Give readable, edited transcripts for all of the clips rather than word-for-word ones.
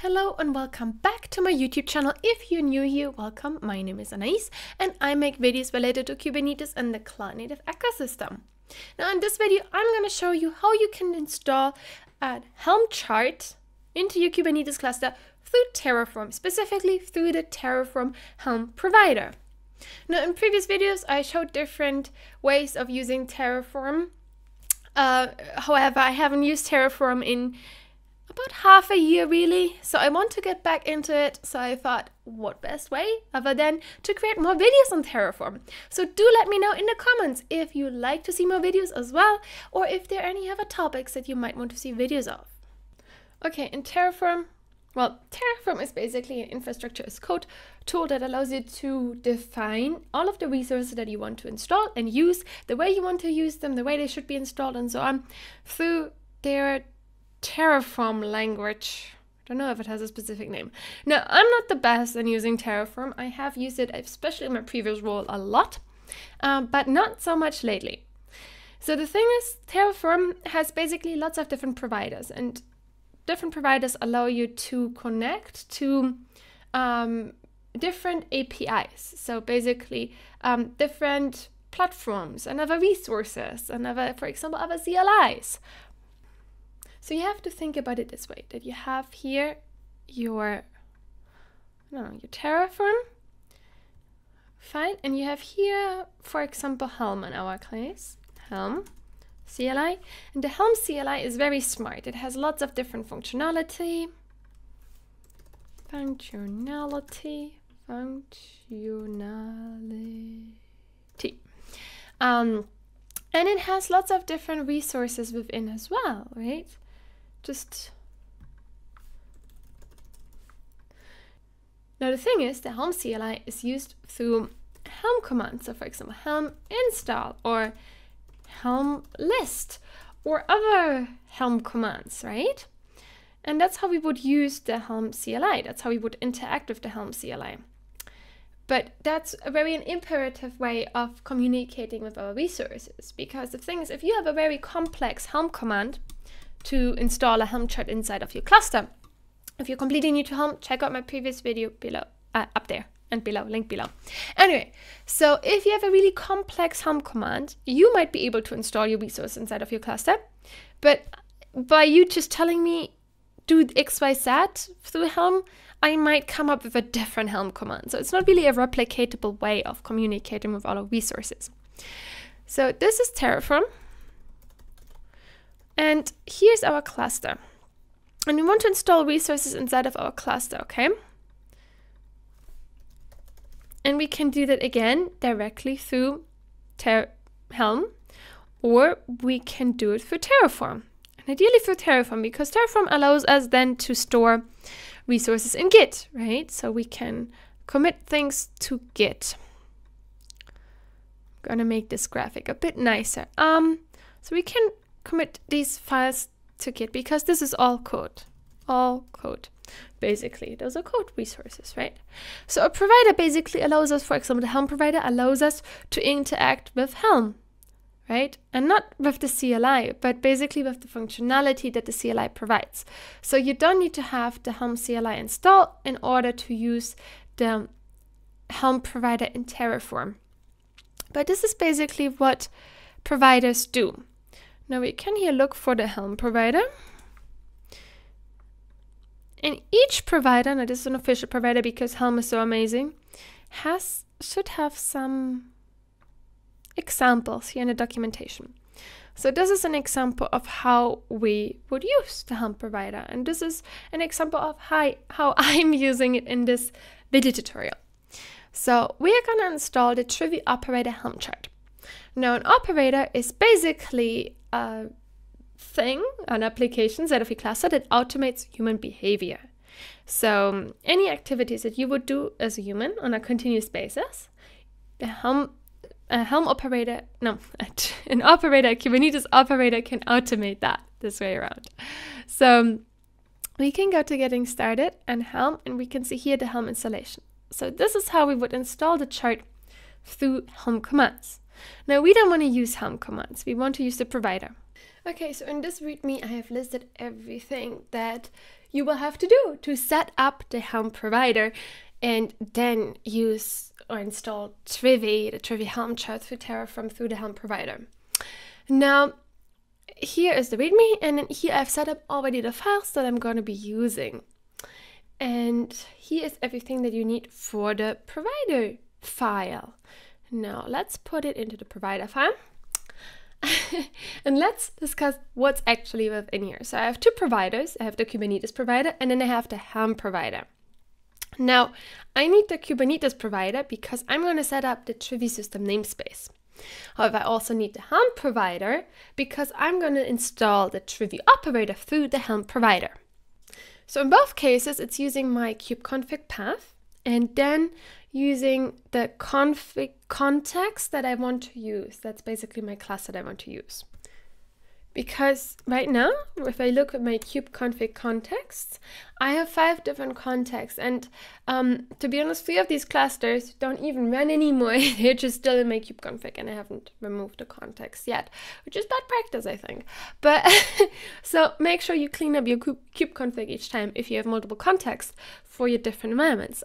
Hello and welcome back to my YouTube channel. If you're new here, welcome. My name is Anais and I make videos related to Kubernetes and the cloud-native ecosystem. Now in this video, I'm going to show you how you can install a Helm chart into your Kubernetes cluster through Terraform, specifically through the Terraform Helm Provider. Now in previous videos, I showed different ways of using Terraform. However, I haven't used Terraform in about half a year really, so I want to get back into it. So I thought, what best way other than to create more videos on Terraform? So do let me know in the comments if you like to see more videos as well, or if there are any other topics that you might want to see videos of. Okay, in Terraform, well, Terraform is basically an infrastructure as code tool that allows you to define all of the resources that you want to install and use, the way you want to use them, the way they should be installed and so on, through their Terraform language. I don't know if it has a specific name. Now, I'm not the best in using Terraform. I have used it, especially in my previous role, a lot, but not so much lately. So the thing is, Terraform has basically lots of different providers, and different providers allow you to connect to different APIs. So basically, different platforms and other resources and other, for example, other CLIs. So you have to think about it this way, that you have here your Terraform file, and you have here, for example, Helm in our case, Helm CLI. And the Helm CLI is very smart. It has lots of different functionality. And it has lots of different resources within as well, right? Now the thing is, the Helm CLI is used through Helm commands. So for example, Helm install or Helm list or other Helm commands, right? And that's how we would use the Helm CLI. That's how we would interact with the Helm CLI. But that's a very imperative way of communicating with our resources, because the thing is, if you have a very complex Helm command to install a Helm chart inside of your cluster, if you're completely new to Helm, check out my previous video below, up there and below, link below. Anyway, so if you have a really complex Helm command, you might be able to install your resource inside of your cluster, but by you just telling me do XYZ through Helm, I might come up with a different Helm command. So it's not really a replicatable way of communicating with all our resources. So this is Terraform. And here's our cluster. And we want to install resources inside of our cluster, okay? And we can do that again directly through Helm, or we can do it through Terraform. And ideally through Terraform, because Terraform allows us then to store resources in Git, right? So we can commit things to Git. I'm gonna make this graphic a bit nicer. So we can commit these files to Git because this is all code. Basically, those are code resources, right? So a provider basically allows us, for example, the Helm provider allows us to interact with Helm, right? And not with the CLI, but basically with the functionality that the CLI provides. So you don't need to have the Helm CLI installed in order to use the Helm provider in Terraform. But this is basically what providers do. Now we can here look for the Helm provider. And each provider, now this is an official provider because Helm is so amazing, should have some examples here in the documentation. So this is an example of how we would use the Helm provider. And this is an example of how I'm using it in this video tutorial. So we are going to install the Trivy operator Helm chart. Now an operator is basically a thing, an application inside of your cluster that automates human behavior. So any activities that you would do as a human on a continuous basis, an operator, a Kubernetes operator can automate that this way around. So we can go to getting started and Helm, and we can see here the Helm installation. So this is how we would install the chart through Helm commands. Now we don't want to use Helm commands. We want to use the provider. Okay, so in this README, I have listed everything that you will have to do to set up the Helm provider and then use or install Trivy, the Trivy Helm chart through Terraform through the Helm provider. Now, here is the README, and then here I've set up already the files that I'm going to be using. And here is everything that you need for the provider file. Now, let's put it into the provider file. And let's discuss what's actually within here. So I have two providers. I have the Kubernetes provider, and then I have the Helm provider. Now, I need the Kubernetes provider because I'm going to set up the Trivy system namespace. However, I also need the Helm provider because I'm going to install the Trivy operator through the Helm provider. So in both cases, it's using my kubeconfig path and then using the config context that I want to use. That's basically my class that I want to use. Because right now, if I look at my kubeconfig contexts, I have 5 different contexts. And to be honest, 3 of these clusters don't even run anymore. They're just still in my kubeconfig, and I haven't removed the context yet, which is bad practice, I think. But so make sure you clean up your kubeconfig each time if you have multiple contexts for your different environments.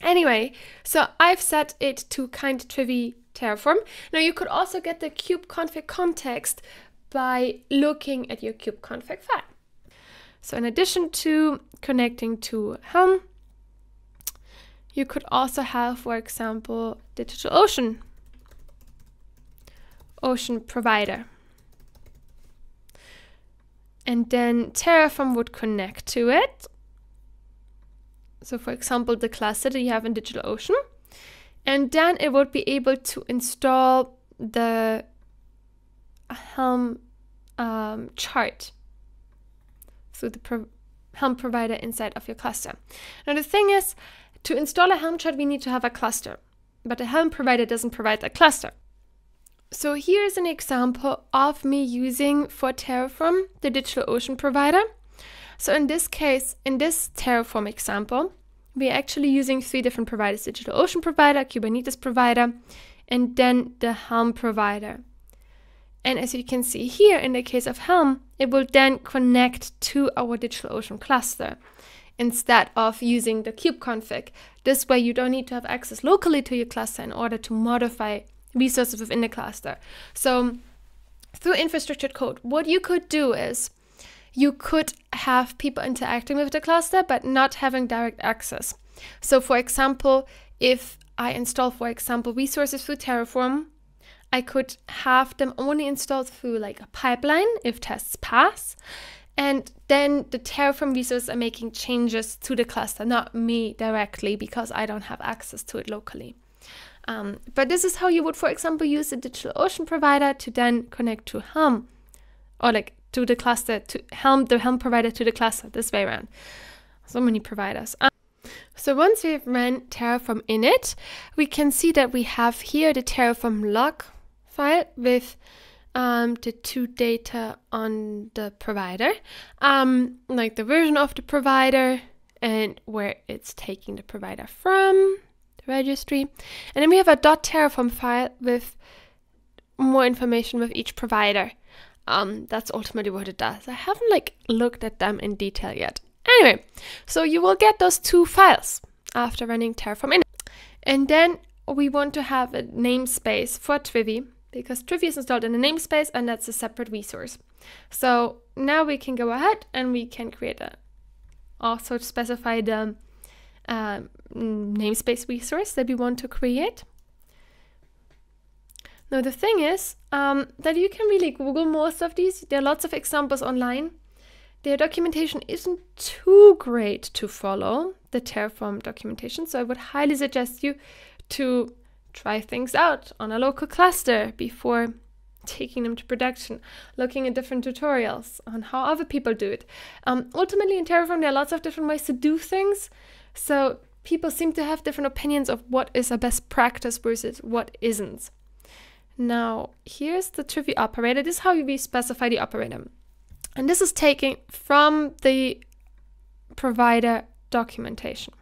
Anyway, so I've set it to kind Trivy Terraform. Now you could also get the kubeconfig context by looking at your kubeconfig file. So in addition to connecting to Helm, you could also have, for example, DigitalOcean provider. And then Terraform would connect to it. So for example, the cluster that you have in DigitalOcean. And then it would be able to install the Helm chart through the Helm provider inside of your cluster. Now the thing is, to install a Helm chart, we need to have a cluster, but the Helm provider doesn't provide a cluster. So here's an example of me using for Terraform the DigitalOcean provider. So in this case, in this Terraform example, we're actually using 3 different providers: DigitalOcean provider, Kubernetes provider, and then the Helm provider. And as you can see here, in the case of Helm, it will then connect to our DigitalOcean cluster instead of using the kubeconfig. This way you don't need to have access locally to your cluster in order to modify resources within the cluster. So through infrastructure code, what you could do is you could have people interacting with the cluster but not having direct access. So for example, if I install, for example, resources through Terraform, I could have them only installed through like a pipeline if tests pass. And then the Terraform resources are making changes to the cluster, not me directly, because I don't have access to it locally. But this is how you would, for example, use the DigitalOcean provider to then connect to Helm, or like to the cluster, to Helm, the Helm provider to the cluster, this way around. So many providers. So once we've ran Terraform init, we can see that we have here the Terraform log file with the 2 data on the provider, like the version of the provider and where it's taking the provider from, the registry. And then we have a .terraform file with more information with each provider. That's ultimately what it does. I haven't looked at them in detail yet. Anyway, so you will get those 2 files after running Terraform init. And then we want to have a namespace for Trivy, because Trivy is installed in a namespace and that's a separate resource. So now we can go ahead and we can create also specify the namespace resource that we want to create. Now the thing is that you can really Google most of these. There are lots of examples online. Their documentation isn't too great to follow, the Terraform documentation, so I would highly suggest you to try things out on a local cluster before taking them to production, looking at different tutorials on how other people do it. Ultimately in Terraform there are lots of different ways to do things, so people seem to have different opinions of what is a best practice versus what isn't. Now here's the Trivy operator. This is how we specify the operator, and this is taken from the provider documentation.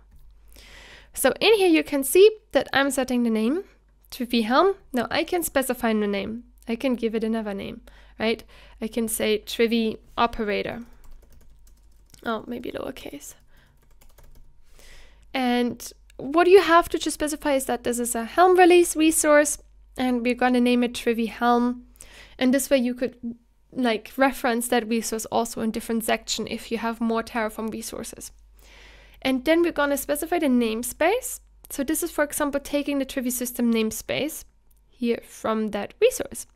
So in here you can see that I'm setting the name Trivy Helm. Now I can specify the name. I can give it another name, right? I can say Trivy operator. Oh, maybe lowercase. And what you have to just specify is that this is a Helm release resource, and we're going to name it Trivy Helm. And this way you could like reference that resource also in different section if you have more Terraform resources. And then we're going to specify the namespace. So this is, for example, taking the Trivy system namespace here from that resource.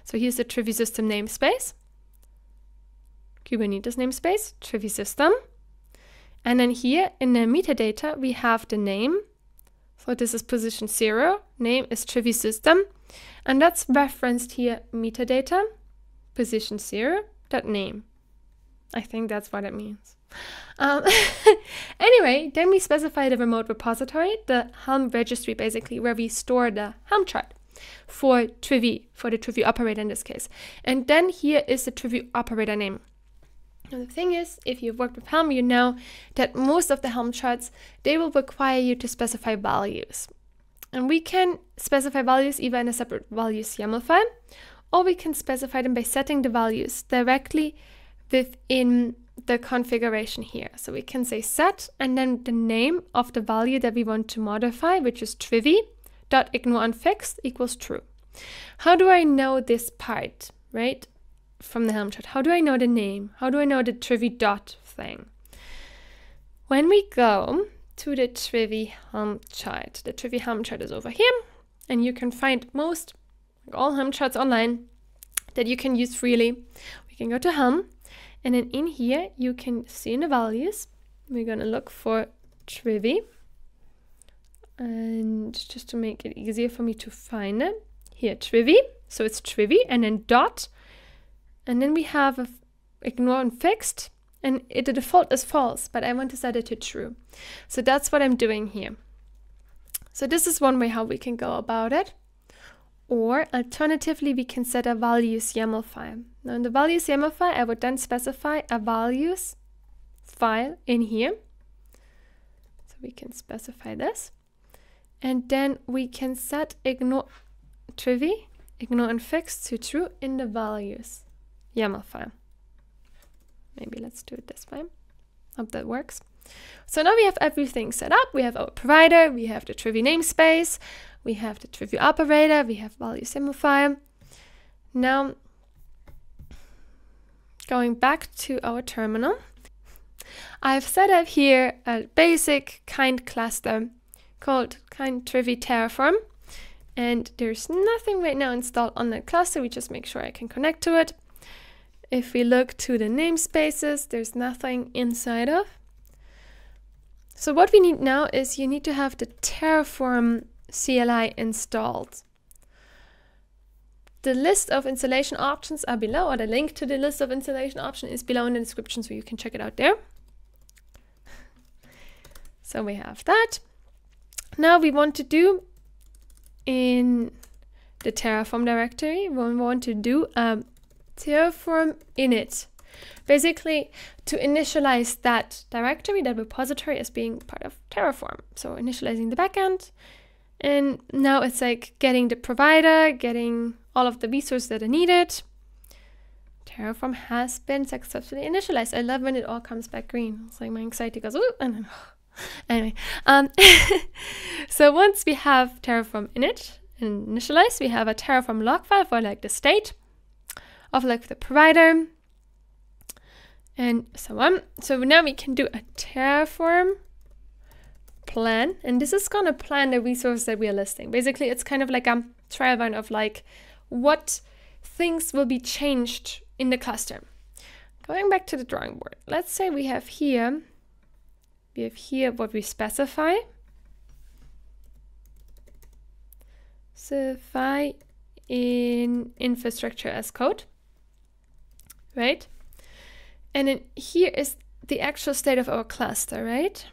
So here's the Trivy system namespace, Kubernetes namespace, Trivy system. And then here in the metadata, we have the name. So this is position 0, name is Trivy system. And that's referenced here, metadata, position 0, .name. I think that's what it means. Anyway, then we specify the remote repository, the Helm registry, basically, where we store the Helm chart for Trivy, for the Trivy operator in this case. And then here is the Trivy operator name. Now the thing is, if you've worked with Helm, you know that most of the Helm charts, they will require you to specify values. And we can specify values either in a separate values YAML file, or we can specify them by setting the values directly within the configuration here. So we can say set and then the name of the value that we want to modify, which is Trivy.ignoreUnfixed equals true. How do I know this part, right? From the Helm chart. How do I know the name? How do I know the Trivy dot thing? When we go to the Trivy Helm chart, the Trivy Helm chart is over here, and you can find all Helm charts online that you can use freely. We can go to Helm, and then in here you can see in the values, we're going to look for Trivy, and just to make it easier for me to find it, here Trivy, so it's Trivy, and then dot. And then we have a ignore unfixed, and the default is false, but I want to set it to true. So that's what I'm doing here. So this is one way how we can go about it. Or alternatively, we can set a values YAML file. Now in the values YAML file, I would then specify a values file in here. So we can specify this. And then we can set ignore Trivy, ignore unfixed to true in the values YAML file. Maybe let's do it this way. Hope that works. So now we have everything set up. We have our provider, we have the Trivy namespace, we have the Trivy operator, we have values YAML file. Now, going back to our terminal, I've set up here a basic kind cluster called kind Trivy Terraform. And there's nothing right now installed on that cluster. We just make sure I can connect to it. If we look to the namespaces, there's nothing inside of. So what we need now is you need to have the Terraform CLI installed. The list of installation options are below, or the link to the list of installation options is below in the description, so you can check it out there. So we have that. Now we want to do in the Terraform directory, we want to do Terraform init, basically to initialize that directory, that repository, as being part of Terraform. So initializing the backend, and now it's like getting the provider, getting all of the resources that are needed. Terraform has been successfully initialized. I love when it all comes back green. It's like my anxiety goes, ooh, and then anyway. So once we have Terraform init and initialized, we have a Terraform log file for like the state of like the provider and so on. So now we can do a Terraform plan, and this is gonna plan the resource that we are listing. Basically, it's kind of like a trial run of like what things will be changed in the cluster. Going back to the drawing board, let's say we have here what we specify. Specify in infrastructure as code. Right? And then here is the actual state of our cluster, right?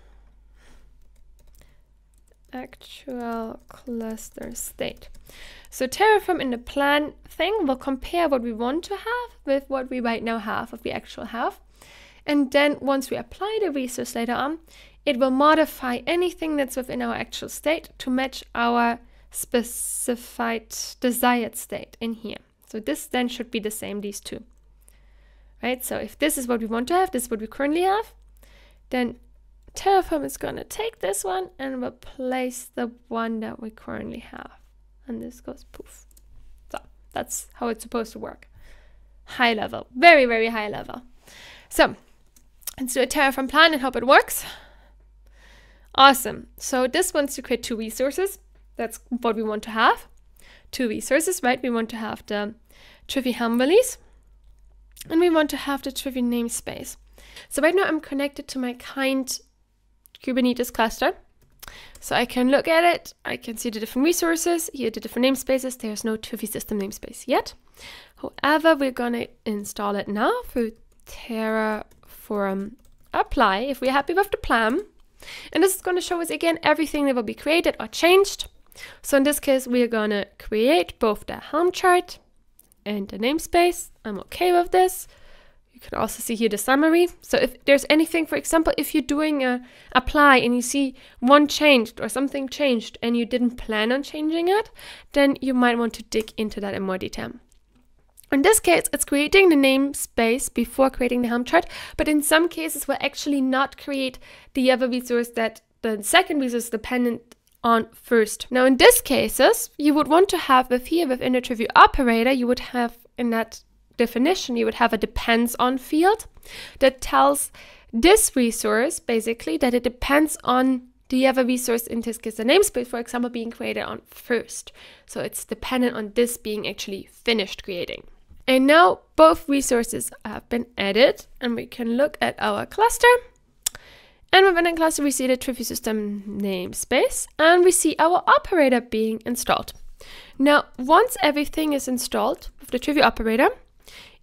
Actual cluster state. So Terraform in the plan thing will compare what we want to have with what we right now have, what we actually have. And then once we apply the resource later on, it will modify anything that's within our actual state to match our specified desired state in here. So this then should be the same, these two. Right? So if this is what we want to have, this is what we currently have, then Terraform is going to take this one and replace the one that we currently have. And this goes poof. So that's how it's supposed to work. High level, very, very high level. So let's do a Terraform plan and hope it works. Awesome. So this wants to create 2 resources. That's what we want to have. 2 resources, right? We want to have the Trivy Helm release and we want to have the Trivy namespace. So right now I'm connected to my kind Kubernetes cluster. So I can look at it. I can see the different resources, here the different namespaces. There's no Trivy system namespace yet. However, we're going to install it now through Terraform apply if we're happy with the plan. And this is going to show us again everything that will be created or changed. So in this case, we're going to create both the Helm chart and the namespace. I'm okay with this. You can also see here the summary. So if there's anything, for example, if you're doing a apply and you see one changed or something changed and you didn't plan on changing it, then you might want to dig into that in more detail. In this case, it's creating the namespace before creating the Helm chart, but in some cases we'll actually not create the other resource that the second resource is dependent on first. Now in these cases, you would want to have within the Trivy operator, you would have in that definition, you would have a depends on field that tells this resource basically that it depends on the other resource, in this case the namespace, for example, being created on first. So it's dependent on this being actually finished creating. And now both resources have been added and we can look at our cluster. And within the cluster, we see the Trivy system namespace and we see our operator being installed. Now, once everything is installed with the Trivy operator,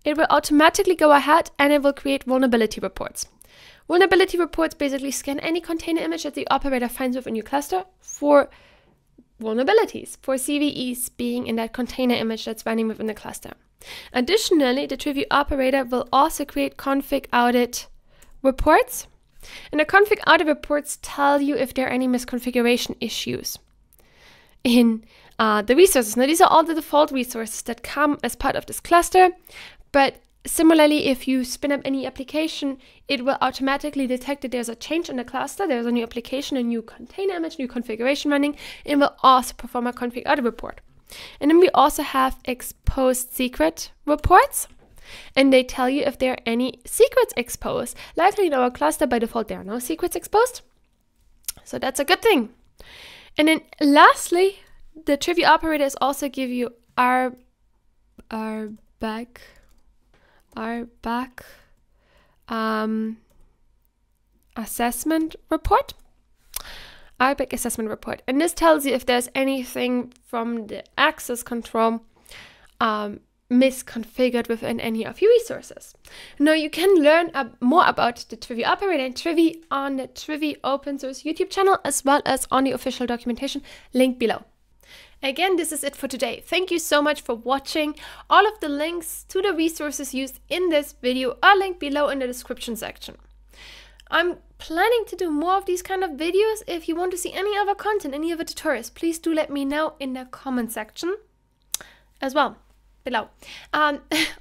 it will automatically go ahead and it will create vulnerability reports. Vulnerability reports basically scan any container image that the operator finds within your cluster for vulnerabilities, for CVEs being in that container image that's running within the cluster. Additionally, the Trivy operator will also create config audit reports. And the config audit reports tell you if there are any misconfiguration issues in the resources. Now, these are all the default resources that come as part of this cluster. But similarly, if you spin up any application, it will automatically detect that there's a change in the cluster, there's a new application, a new container image, new configuration running, and will also perform a config audit report. And then we also have exposed secret reports, and they tell you if there are any secrets exposed. Likely in our cluster, by default, there are no secrets exposed. So that's a good thing. And then lastly, the Trivy operators also give you our back assessment report. RBAC assessment report. And this tells you if there's anything from the access control misconfigured within any of your resources. Now you can learn more about the Trivy operator and Trivy on the Trivy open source YouTube channel, as well as on the official documentation linked below. Again, this is it for today. Thank you so much for watching. All of the links to the resources used in this video are linked below in the description section. I'm planning to do more of these kind of videos. If you want to see any other content, any other tutorials, please do let me know in the comment section as well below.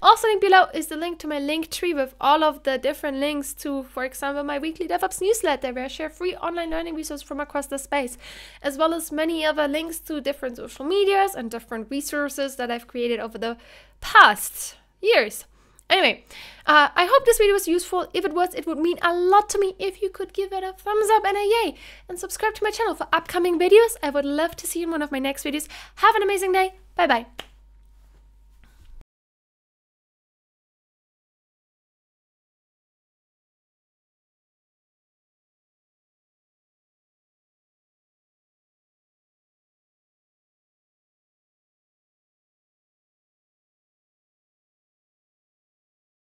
Also linked below is the link to my link tree with all of the different links to, for example, my weekly DevOps newsletter where I share free online learning resources from across the space, as well as many other links to different social medias and different resources that I've created over the past years. Anyway, I hope this video was useful. If it was, it would mean a lot to me if you could give it a thumbs up and a yay, and subscribe to my channel for upcoming videos. I would love to see you in one of my next videos. Have an amazing day. Bye bye.